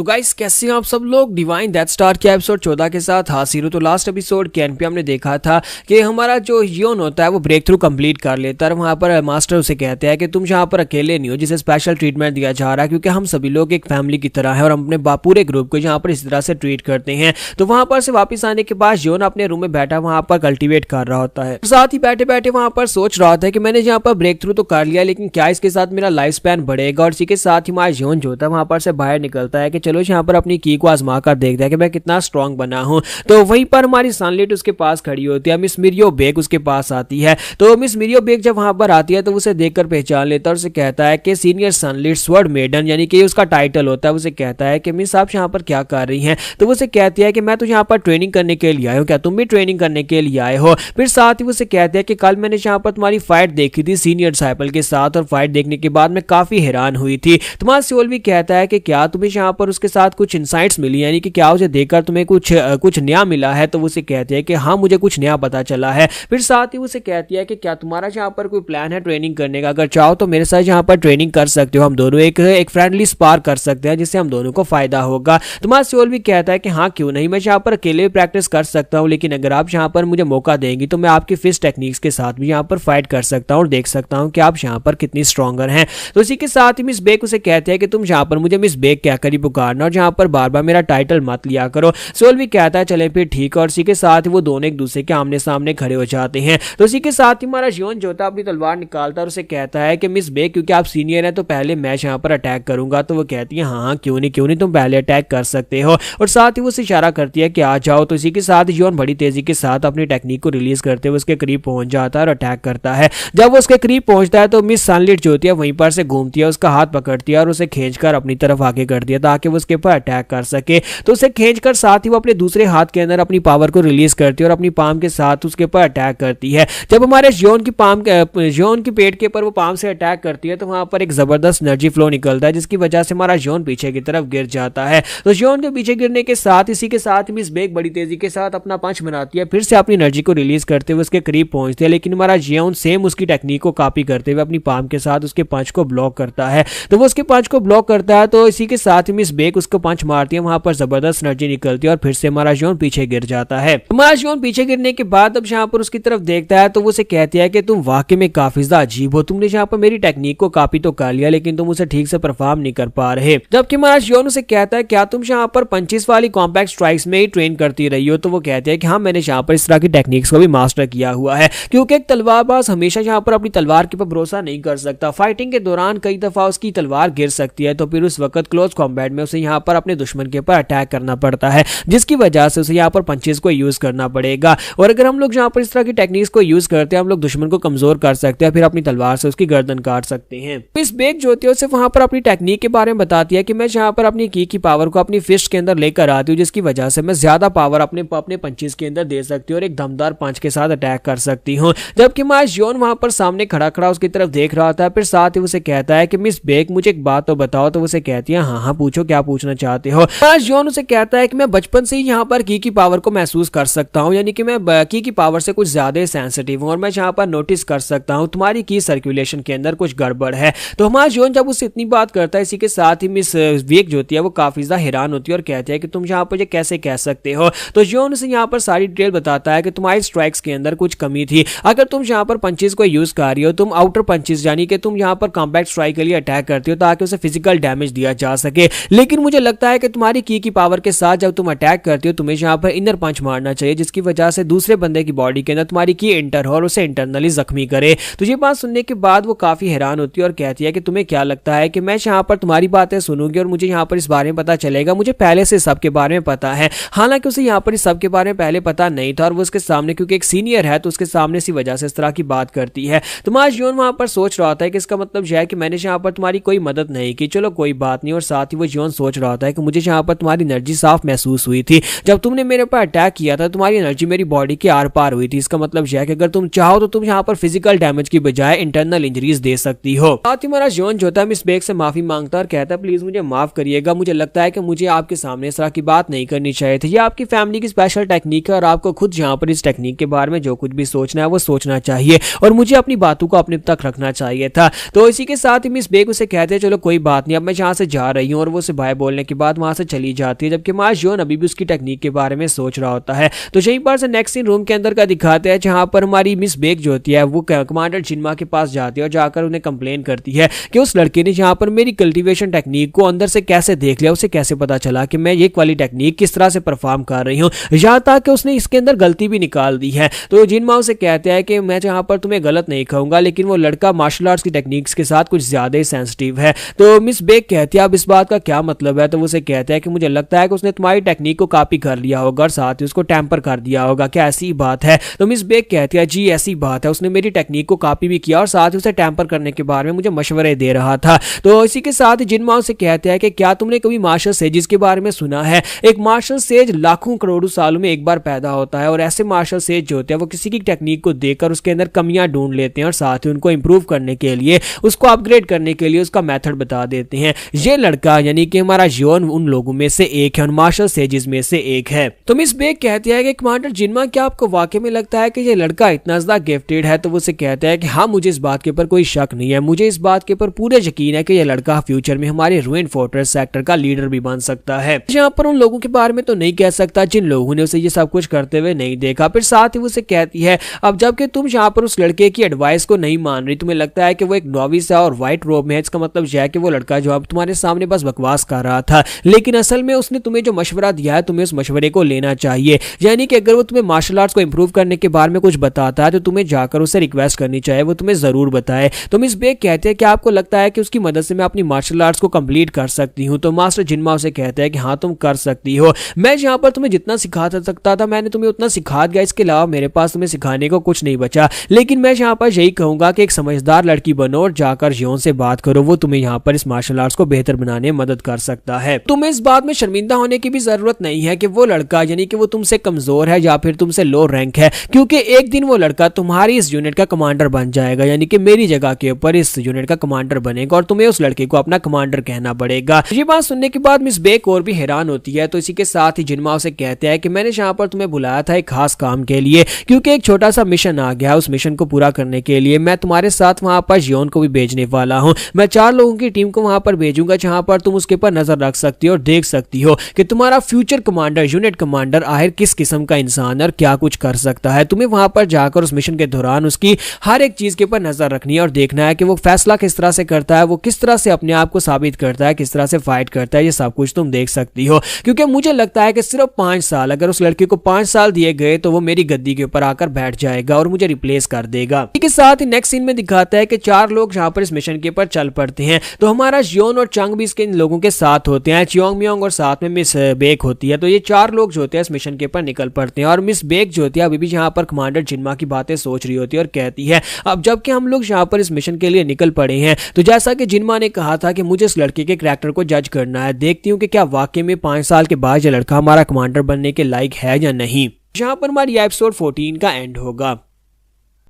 तो गाइस कैसे हैं आप सब लोग। डिवाइन डेथ स्टार के एपिसोड 14 के साथ हाजिर हूं। तो लास्ट एपिसोड कैन पे हमने देखा था कि हमारा जो योन होता है वो ब्रेक थ्रू कंप्लीट कर लेता है। वहां पर मास्टर उसे कहते हैं कि तुम यहाँ पर अकेले नहीं हो जिसे स्पेशल ट्रीटमेंट दिया जा रहा है, क्योंकि हम सभी लोग एक फैमिली की तरह है और हम अपने पूरे ग्रुप को यहाँ पर इस तरह से ट्रीट करते हैं। तो वहां पर से वापस आने के बाद योन अपने रूम में बैठा वहां पर कल्टिवेट कर रहा होता है। साथ ही बैठे बैठे वहां पर सोच रहा था कि मैंने यहाँ पर ब्रेक थ्रू तो कर लिया, लेकिन क्या इसके साथ मेरा लाइफ स्पैन बढ़ेगा। और इसी के साथ ही हमारा योन जो होता है वहां पर से बाहर निकलता है कि चलो यहाँ पर अपनी की को आजमा कर देखता है कि मैं कितना स्ट्रांग बना हूं। तो वहीं पर हमारी सनलाइट उसके पास खड़ी होती है। मिस मिरियो बेग उसके पास आती है। तो मिस मिरियो बेग जब वहां पर आती है तो उसे देखकर पहचान लेता है और उसे कहता है कि सीनियर सनलाइट स्वर्ड मेडन, यानी कि उसका टाइटल होता है। उसे कहता है कि मिस आप यहाँ पर क्या कर रही हैं। तो उसे कहती है कि मैं तो यहाँ पर ट्रेनिंग करने के लिए आया हूँ, क्या तुम भी ट्रेनिंग करने के लिए आए हो। फिर साथ ही उसे कहते हैं कि कल मैंने यहाँ पर तुम्हारी फाइट देखी थी सीनियर डिसाइपल के साथ, और फाइट देखने के बाद मैं काफी हैरान हुई थी। तुम्हारा सियोल भी कहता है कि क्या तुम्हें यहाँ पर उसके साथ कुछ इंसाइट्स मिली, यानी कि क्या उसे देखकर तुम्हें कुछ नया मिला है। तो उसे कहते हैं कि हाँ मुझे कुछ नया पता चला है। फिर साथ ही उसे कहती है कि क्या तुम्हारा यहाँ पर कोई प्लान है ट्रेनिंग करने का, अगर चाहो तो मेरे साथ यहाँ पर ट्रेनिंग कर सकते हो, हम दोनों एक फ्रेंडली स्पार कर सकते हैं जिससे हम दोनों को फायदा होगा। तुम्हारा सियोल भी कहता है कि हाँ क्यों नहीं, मैं यहाँ पर अकेले प्रैक्टिस कर सकता हूँ, लेकिन अगर आप यहाँ पर मुझे मौका देंगी तो मैं आपकी फिस्ट टेक्निक्स के साथ भी यहाँ पर फाइट कर सकता हूँ और देख सकता हूँ कि आप यहाँ पर कितनी स्ट्रॉन्गर हैं। तो इसी के साथ ही मिस बेक उसे कहते हैं कि तुम यहाँ पर मुझे मिस बेक कहकर ही पुकारना और यहाँ पर बार बार मेरा टाइटल मत लिया करो। सोल भी कहता है चले फिर ठीक है, और इसी के साथ ही वो दोनों एक दूसरे के आमने सामने खड़े हो जाते हैं। तो इसी के साथ ही हमारा योन जो था अपनी तलवार निकालता है और उसे कहता है कि मिस बेक क्योंकि आप सीनियर हैं तो पहले मैं यहाँ पर अटैक करूंगा। तो वो कहती है हाँ क्यों नहीं तुम पहले अटैक कर सकते हो, और साथ ही वो उसे इशारा करती है कि आ जाओ। तो इसी के साथ योन बड़ी तेजी के साथ अपनी टेक्निक को रिलीज करते हुए उसके करीब पहुंच जाता है और अटैक करता है। जब वो उसके करीब पहुंचता है तो मिस सनलाइट जो होती है वहीं पर से घूमती है, उसका हाथ पकड़ती है और उसे खींचकर अपनी तरफ आगे करती है ताकि वो उसके ऊपर अटैक कर सके। तो उसे खींचकर साथ ही वो अपने दूसरे हाथ के अंदर अपनी पावर को रिलीज करती है और अपनी पाम के साथ उसके ऊपर अटैक करती है। जब हमारे योन की पेट के ऊपर वो पाम से अटैक करती है तो वहां पर एक जबरदस्त एनर्जी फ्लो निकलता है, जिसकी वजह से हमारा योन पीछे की तरफ गिर जाता है। तो योन के पीछे गिरने के साथ इसी के साथ मिस बेक बड़ी तेजी के साथ अपना पंच बनाती है, फिर से अपनी एनर्जी को रिलीज करते हुए उसके करीब पहुंचती है, लेकिन हमारा योन सेम उसकी टेक्निक को कॉपी करते हुए अपनी पाम के साथ उसके पंच को ब्लॉक करता है। तो वो उसके पंच को ब्लॉक करता है, तो इसी के साथ ही मिस बेक उसको पंच मारती है, वहां पर जबरदस्त एनर्जी निकलती है और फिर से हमारा योन पीछे गिर जाता है। हमारा योन पीछे गिरने के बाद अब यहाँ पर उसकी तरफ देखता है तो वो उसे कहती है कि तुम वाकई में काफी ज्यादा अजीब हो, तुमने यहाँ पर मेरी टेक्निक को कॉपी तो कर लिया लेकिन तुम उसे ठीक से परफॉर्म नहीं कर पा रहे। जबकि हमारा योन उसे कहता है क्या तुम यहाँ पर पंचेस वाली कॉम्पैक्ट स्ट्राइक्स में ही ट्रेन करती रही हो। तो वो कहते हैं कि हाँ मैंने यहाँ पर इस तरह की टेक्निक्स को भी मास्टर किया हुआ है, क्योंकि एक तलवारबाज हमेशा यहाँ पर अपनी तलवार के ऊपर भरोसा नहीं कर सकता। फाइटिंग के दौरान कई दफा उसकी तलवार गिर सकती है, तो फिर उस वक्त क्लोज कॉम्बैट में उसे यहाँ पर अपने दुश्मन के ऊपर अटैक करना पड़ता है, जिसकी वजह से उसे यहाँ पर पंचेस को यूज करना पड़ेगा। और अगर हम लोग यहाँ पर इस तरह की टेक्निक्स को यूज करते हैं हम लोग दुश्मन को कमजोर कर सकते हैं, फिर अपनी तलवार से उसकी गर्दन काट सकते हैं। इस बेक जो होती है उसे वहां पर अपनी टेक्निक के बारे में बताती है कि मैं यहाँ पर अपनी की पावर को अपनी फिस्ट के अंदर लेकर आती हूँ, जिसकी वजह से मैं ज्यादा पावर अपने पंचेस के अंदर दे सकती हूँ और एक दमदार पंच के साथ अटैक कर सकती हूँ। जबकि हमारा योन वहां पर सामने खड़ा उसकी तरफ देख रहा था। फिर साथ ही उसे कहता है कि मिस बेक मुझे एक बात तो बताओ। तो उसे कहती है हाँ पूछो क्या पूछना चाहते हो। योन उसे कहता है कि मैं बचपन से ही यहाँ पर की पावर को महसूस कर सकता हूँ, यानी कि मैं की पावर से कुछ ज्यादा सेंसिटिव हूँ और मैं यहाँ पर नोटिस कर सकता हूँ तुम्हारी की सर्कुलेशन के अंदर कुछ गड़बड़ है। तो हमारा योन जब उससे इतनी बात करता है, इसी के साथ ही मिस बेक जो होती है वो काफी ज्यादा हैरान होती है और कहती है कि तुम यहाँ पर ये कैसे कह सकते हो। तो योन उसे यहाँ पर सारी डिटेल बताता है कि तुम्हारी स्ट्राइक्स के अंदर कुछ कमी थी। अगर तुम यहाँ पर पंचेस को यूज कर रही हो, तुम आउटर पंचेस यानी कि तुम यहाँ पर कॉम्पैक्ट स्ट्राइक के लिए अटैक करती हो ताकि उसे फिजिकल डैमेज दिया जा सके, लेकिन मुझे लगता है कि तुम्हारी की पावर के साथ जब तुम अटैक करती हो तुम्हें यहाँ पर इनर पंच मारना चाहिए, जिसकी वजह से दूसरे बंदे की बॉडी के अंदर तुम्हारी की एंटर हो और उसे इंटरनली जख्मी करे। तो ये बात सुनने के बाद वो काफी हैरान होती है और कहती है कि तुम्हें क्या लगता है कि मैं यहाँ पर तुम्हारी बातें सुनूंगी और मुझे यहाँ पर इस बारे में पता चलेगा। मुझे पहले से सबके बारे में पता है, हालांकि उसे यहाँ पर इस सबके बारे में पहले पता नहीं था और वो उसके सामने क्योंकि एक सीनियर है तो उसके सामने इसी वजह से इस तरह की बात करती है। तो आज योन वहां पर सोच रहा था कि इसका मतलब यह है कि मैंने यहाँ पर तुम्हारी कोई मदद नहीं की, चलो कोई बात नहीं। और साथ ही वो योन सोच रहा था कि मुझे यहाँ पर तुम्हारी एनर्जी साफ महसूस हुई थी जब तुमने मेरे ऊपर अटैक किया था, तुम्हारी एनर्जी मेरी बॉडी के आर पार हुई थी। इसका मतलब यह है कि अगर तुम चाहो तो तुम यहाँ पर फिजिकल डैमेज की बजाय इंटरनल इंजरीज दे सकती हो। साथ ही हमारा योन जो था मिस बेक से माफी मांगता और कहता है प्लीज मुझे माफ करिएगा, मुझे लगता है कि मुझे आपके सामने इस तरह की बात नहीं करनी चाहिए थी। ये आपकी फैमिली की स्पेशल टेक्निक है और आपको खुद यहाँ पर इस टेक्निक के बारे में जो कुछ भी सोचना है वो सोचना चाहिए और मुझे अपनी बातों को अपने तक रखना चाहिए था। तो इसी के साथ ही मिस बेक उसे कहते हैं चलो कोई बात नहीं, अब मैं यहाँ से जा रही हूँ और वो उसे बाय बोलने के बाद वहां से चली जाती है, जबकि हमारा जियोन अभी भी उसकी टेक्निक के बारे में सोच रहा होता है। तो यहीं पर से नेक्स्ट सीन रूम के अंदर का दिखाते हैं, जहां पर हमारी मिस बेक जो होती है वो कमांडर जिनमा के पास जाती है और जाकर उन्हें कंप्लेन करती है कि उस लड़के ने जहां पर मेरी कल्टीवेशन टेक्निक को अंदर से कैसे देख लिया, उसे कैसे पता चला कि मैं ये वाली टेक्निक किस तरह से परफॉर्म कर रही हूँ, यहाँ तक कि उसने इसके अंदर गलती भी निकाल दी है। तो जिनमा उसे कहते हैं कि मैं जहां पर तुम्हें गलत नहीं कहूंगा, लेकिन वो लड़का मार्शल आर्ट्स की टेक्निक्स के साथ कुछ ज्यादा ही सेंसिटिव है। तो मिस बेक कहती है अब इस बात का क्या मतलब है, तो वो उसे कहता है कि मुझे लगता है कि उसने तुम्हारी टेक्निक को कॉपी कर लिया होगा और साथ ही उसको टेम्पर कर दिया होगा, क्या ऐसी बात है? तो मिस बेक कहती है जी ऐसी बात है, उसने मेरी टेक्निक को कॉपी भी किया और साथ ही उसे टेम्पर करने के बारे में मुझे मशवरे दे रहा था। तो इसी के साथ जिनमा उसे कहते हैं कि क्या तुमने कभी मार्शल सेजेस के बारे में सुना है? एक मार्शल सेज लाखों करोड़ों सालों में एक बार पैदा होता है और ऐसे मार्शल सेज जो होते हैं वो किसी की टेक्निक को देखकर उसके अंदर कमियां ढूंढ लेते हैं और साथ ही उनको इंप्रूव करने के लिए, उसको अपग्रेड करने के लिए उसका मेथड बता देते हैं। ये लड़का यानी कि हमारा जियोन उन लोगों में से एक है, उन मार्शल सेजेस में से एक है। तो मिस बेक कहती है कि कमांडर जिनमा क्या आपको वाकई में लगता है कि ये लड़का इतना ज्यादा गिफ्टेड है? तो वो उसे कहता है कि हाँ मुझे इस बात के ऊपर कोई शक नहीं है, मुझे इस बात के ऊपर पूरा यकीन है कि ये लड़का फ्यूचर में हमारे रूइन फोर्ट्रेस सेक्टर का लीडर भी बन सकता है। यहाँ पर उन लोगों के बारे में तो नहीं कह सकता जिन लोगों ने उसे ये सब कुछ करते हुए नहीं देखा। फिर साथ ही वो उसे कहती है अब जबकि तुम यहाँ पर उस लड़के की एडवाइस को नहीं मान रही, तुम्हें लगता है कि वो एक नॉविस है और व्हाइट रोब में है, इसका मतलब यह है कि वो लड़का जो अब तुम्हारे सामने बस बकवास कर रहा था, लेकिन असल में उसने तुम्हें जो मशवरा दिया है तुम्हें उस मशवरे को लेना चाहिए। यानी कि अगर वो तुम्हें मार्शल आर्ट्स को इंप्रूव करने के बारे में कुछ बताता है तो तुम्हें जाकर उससे रिक्वेस्ट करनी चाहिए, वो तुम्हें जरूर बताए। तो मिस बेक कहते हैं कि आपको लगता है कि उसकी मदद से मैं अपनी मार्शल आर्ट्स को कंप्लीट कर सकती हूँ? तो मास्टर जिनमा उसे कहता है कि हाँ तुम कर सकती हो, मैं यहाँ पर तुम्हें जितना सिखा सकता था मैंने तुम्हें उतना सिखा दिया, इसके अलावा मेरे पास तुम्हें सिखाने को कुछ नहीं बचा। लेकिन मैं यहाँ पर यही कहूंगा कि एक समझदार लड़की बनो और जाकर जियोन से बात करो, वो तुम्हें यहाँ पर इस मार्शल आर्ट्स को बेहतर बनाने में मदद कर सकता है। तुम्हें इस बात में शर्मिंदा होने की भी जरूरत नहीं है कि वो लड़का यानी कि वो तुमसे कमजोर है या फिर तुमसे लो रैंक है, क्योंकि एक दिन वो लड़का तुम्हारी इस यूनिट का कमांडर बन जाएगा, यानी कि मेरी जगह के ऊपर इस यूनिट का कमांडर बनेगा और तुम्हें उस लड़के को अपना कमांडर कहना पड़ेगा। ये बात सुनने के बाद मिस बेक और भी हैरान होती है। तो इसी के साथ ही जिनमा उसे कहते हैं कि मैंने यहाँ पर तुम्हें बुलाया था एक खास काम के लिए, क्योंकि एक छोटा सा मिशन आ गया, उस मिशन को पूरा करने के लिए मैं तुम्हारे साथ वहां पर जियोन को भी भेजने वाला हूं। मैं 4 लोगों की टीम को वहां पर भेजूंगा जहां पर तुम उसके ऊपर नजर रख सकती हो और देख सकती हो कि तुम्हारा फ्यूचर कमांडर, यूनिट कमांडर आखिर किस किस्म का इंसान है और क्या कुछ कर सकता है। तुम्हें वहां पर जाकर उस मिशन के दौरान उसकी हर एक चीज के ऊपर नजर रखनी है और देखना है कि वो फैसला किस तरह से करता है, वो किस तरह से अपने आप को साबित करता है, किस तरह से फाइट करता है, ये सब कुछ तुम देख सकती हो। क्योंकि मुझे लगता है कि सिर्फ 5 साल, अगर उस लड़के को 5 साल दिए गए तो वो मेरी गद्दी के ऊपर आकर बैठ जाएगा और मुझे रिप्लेस कर देगा। इसके साथ ही नेक्स्ट सीन में दिखाता है कि 4 लोग जहां पर इस मिशन के ऊपर चल पड़ते हैं। तो हमारा जियोन और चंग भी इसके इन लोगों के साथ होते हैं, चियोंग मियोंग और साथ में मिस बेक होती है। तो ये 4 लोग जो होते हैं इस मिशन के ऊपर निकल पड़ते हैं और मिस बेक जो होती है अभी भी यहाँ पर कमांडर जिनमा की बातें सोच रही होती है और कहती है अब जबकि हम लोग यहाँ पर इस मिशन के लिए निकल पड़े हैं तो जैसा कि जिनमा ने कहा था कि मुझे इस लड़के के कैरेक्टर को जज करना है, देखती हूँ कि क्या वाकई में 5 साल के बाद ये लड़का हमारा कमांडर बनने के लायक है या नहीं। यहाँ पर हमारी एपिसोड 14 का एंड होगा।